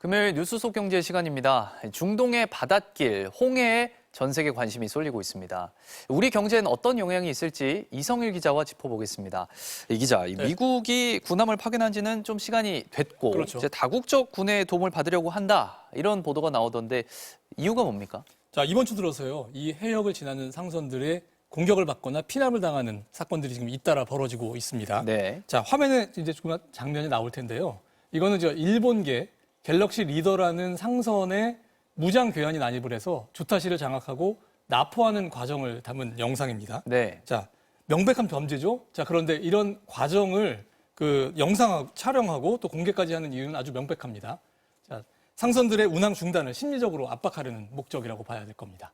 금요일 뉴스 속 경제 시간입니다. 중동의 바닷길, 홍해에 전 세계 관심이 쏠리고 있습니다. 우리 경제엔 어떤 영향이 있을지 이성일 기자와 짚어보겠습니다. 이 기자, 미국이 군함을 파견한 지는 좀 시간이 됐고 그렇죠. 이제 다국적 군의 도움을 받으려고 한다. 이런 보도가 나오던데 이유가 뭡니까? 자, 이번 주 들어서요. 이 해역을 지나는 상선들의 공격을 받거나 피납을 당하는 사건들이 지금 잇따라 벌어지고 있습니다. 네. 자, 화면에 이제 조금 장면이 나올 텐데요. 이거는 일본계 갤럭시 리더라는 상선의 무장 괴한이 난입을 해서 주타시를 장악하고 납포하는 과정을 담은 영상입니다. 네. 자, 명백한 범죄죠. 자, 그런데 이런 과정을 영상하고 촬영하고 또 공개까지 하는 이유는 아주 명백합니다. 자, 상선들의 운항 중단을 심리적으로 압박하려는 목적이라고 봐야 될 겁니다.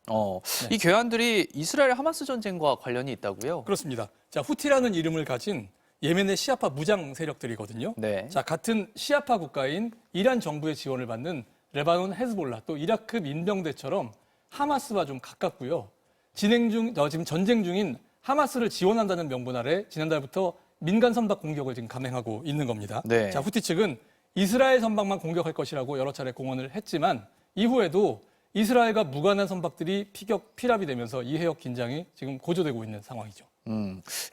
이 괴한들이 이스라엘 하마스 전쟁과 관련이 있다고요? 그렇습니다. 자, 후티라는 이름을 가진 예멘의 시아파 무장 세력들이거든요. 네. 자, 같은 시아파 국가인 이란 정부의 지원을 받는 레바논 헤즈볼라 또 이라크 민병대처럼 하마스와 좀 가깝고요. 지금 전쟁 중인 하마스를 지원한다는 명분 아래 지난달부터 민간 선박 공격을 지금 감행하고 있는 겁니다. 네. 자, 후티 측은 이스라엘 선박만 공격할 것이라고 여러 차례 공언을 했지만 이후에도 이스라엘과 무관한 선박들이 피랍이 되면서 이 해역 긴장이 지금 고조되고 있는 상황이죠.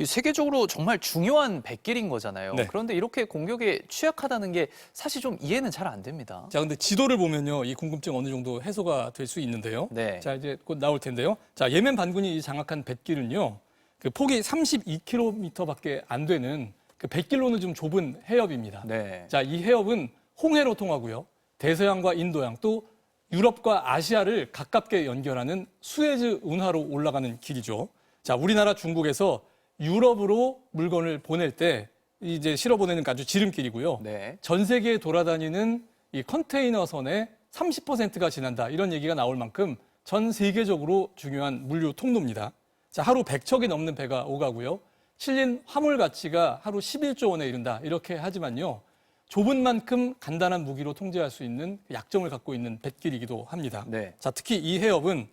세계적으로 정말 중요한 백길인 거잖아요. 네. 그런데 이렇게 공격에 취약하다는 게 사실 좀 이해는 잘 안 됩니다. 자, 근데 지도를 보면요, 이 궁금증 어느 정도 해소가 될 수 있는데요. 네. 자, 이제 곧 나올 텐데요. 자, 예멘 반군이 장악한 뱃길은요, 폭이 32km밖에 안 되는 뱃길로는 좀 좁은 해협입니다. 네. 자, 이 해협은 홍해로 통하고요, 대서양과 인도양 또 유럽과 아시아를 가깝게 연결하는 수에즈 운하로 올라가는 길이죠. 자, 우리나라 중국에서 유럽으로 물건을 보낼 때 이제 실어 보내는 아주 지름길이고요. 네. 전 세계에 돌아다니는 이 컨테이너선의 30%가 지난다. 이런 얘기가 나올 만큼 전 세계적으로 중요한 물류 통로입니다. 자, 하루 100척이 넘는 배가 오가고요. 실린 화물 가치가 하루 11조 원에 이른다. 이렇게 하지만요. 좁은 만큼 간단한 무기로 통제할 수 있는 약점을 갖고 있는 뱃길이기도 합니다. 네. 자, 특히 이 해협은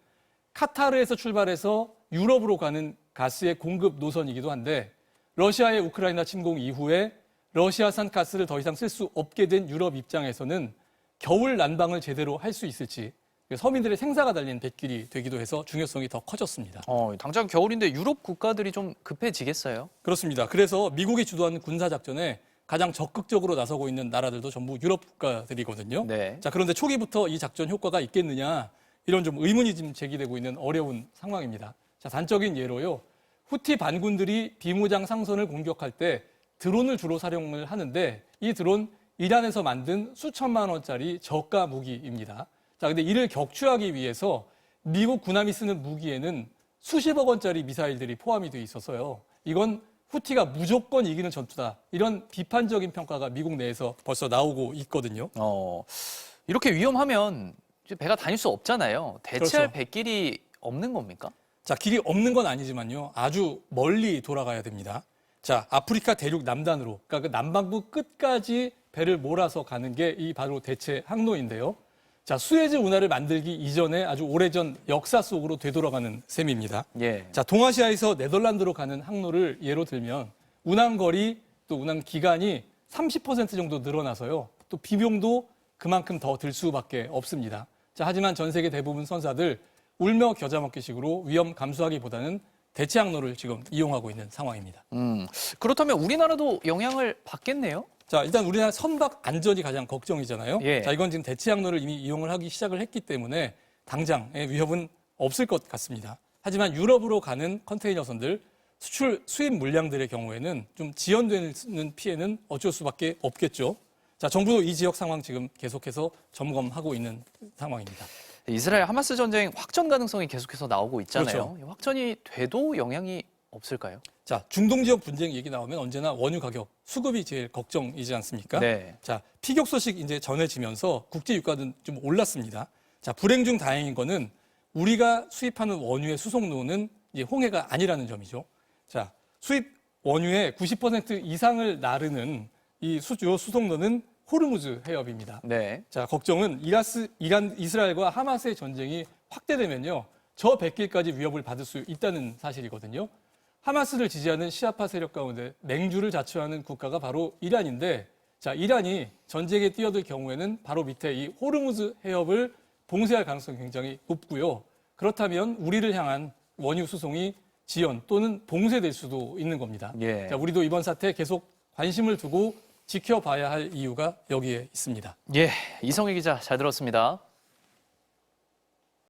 카타르에서 출발해서 유럽으로 가는 가스의 공급 노선이기도 한데 러시아의 우크라이나 침공 이후에 러시아산 가스를 더 이상 쓸 수 없게 된 유럽 입장에서는 겨울 난방을 제대로 할 수 있을지 서민들의 생사가 달린 뱃길이 되기도 해서 중요성이 더 커졌습니다. 당장 겨울인데 유럽 국가들이 좀 급해지겠어요? 그렇습니다. 그래서 미국이 주도하는 군사작전에 가장 적극적으로 나서고 있는 나라들도 전부 유럽 국가들이거든요. 네. 자, 그런데 초기부터 이 작전 효과가 있겠느냐 이런 좀 의문이 지금 제기되고 있는 어려운 상황입니다. 자, 단적인 예로요. 후티 반군들이 비무장 상선을 공격할 때 드론을 주로 사용을 하는데 이 드론 이란에서 만든 수천만 원짜리 저가 무기입니다. 자, 근데 이를 격추하기 위해서 미국 군함이 쓰는 무기에는 수십억 원짜리 미사일들이 포함이 돼 있어서요. 이건 후티가 무조건 이기는 전투다. 이런 비판적인 평가가 미국 내에서 벌써 나오고 있거든요. 이렇게 위험하면 이제 배가 다닐 수 없잖아요. 대체할 그렇죠. 배길이 없는 겁니까? 자, 길이 없는 건 아니지만요. 아주 멀리 돌아가야 됩니다. 자, 아프리카 대륙 남단으로, 그러니까 그 남반구 끝까지 배를 몰아서 가는 게 이 바로 대체 항로인데요. 자, 수에즈 운하를 만들기 이전에 아주 오래전 역사 속으로 되돌아가는 셈입니다. 예. 자, 동아시아에서 네덜란드로 가는 항로를 예로 들면 운항 거리 또 운항 기간이 30% 정도 늘어나서요. 또 비용도 그만큼 더 들 수밖에 없습니다. 자, 하지만 전 세계 대부분 선사들 울며 겨자 먹기식으로 위험 감수하기보다는 대체 항로를 지금 이용하고 있는 상황입니다. 그렇다면 우리나라도 영향을 받겠네요? 자, 일단 우리나라 선박 안전이 가장 걱정이잖아요. 예. 자, 이건 지금 대체 항로를 이미 이용을 하기 시작을 했기 때문에 당장의 위협은 없을 것 같습니다. 하지만 유럽으로 가는 컨테이너선들, 수입 물량들의 경우에는 좀 지연되는 피해는 어쩔 수밖에 없겠죠. 자, 정부도 이 지역 상황 지금 계속해서 점검하고 있는 상황입니다. 이스라엘 하마스 전쟁 확전 가능성이 계속해서 나오고 있잖아요. 그렇죠. 확전이 돼도 영향이 없을까요? 자, 중동 지역 분쟁 얘기 나오면 언제나 원유 가격, 수급이 제일 걱정이지 않습니까? 네. 자, 피격 소식 이제 전해지면서 국제 유가는 좀 올랐습니다. 자, 불행 중 다행인 거는 우리가 수입하는 원유의 수송로는 이제 홍해가 아니라는 점이죠. 자, 수입 원유의 90% 이상을 나르는 이 주요 수송로는 호르무즈 해협입니다. 네. 자, 걱정은 이스라엘과 하마스의 전쟁이 확대되면요. 저 뱃길까지 위협을 받을 수 있다는 사실이거든요. 하마스를 지지하는 시아파 세력 가운데 맹주를 자처하는 국가가 바로 이란인데 자, 이란이 전쟁에 뛰어들 경우에는 바로 밑에 이 호르무즈 해협을 봉쇄할 가능성이 굉장히 높고요. 그렇다면 우리를 향한 원유 수송이 지연 또는 봉쇄될 수도 있는 겁니다. 예. 자, 우리도 이번 사태에 계속 관심을 두고 지켜봐야 할 이유가 여기에 있습니다. 예, 이성일 기자 잘 들었습니다.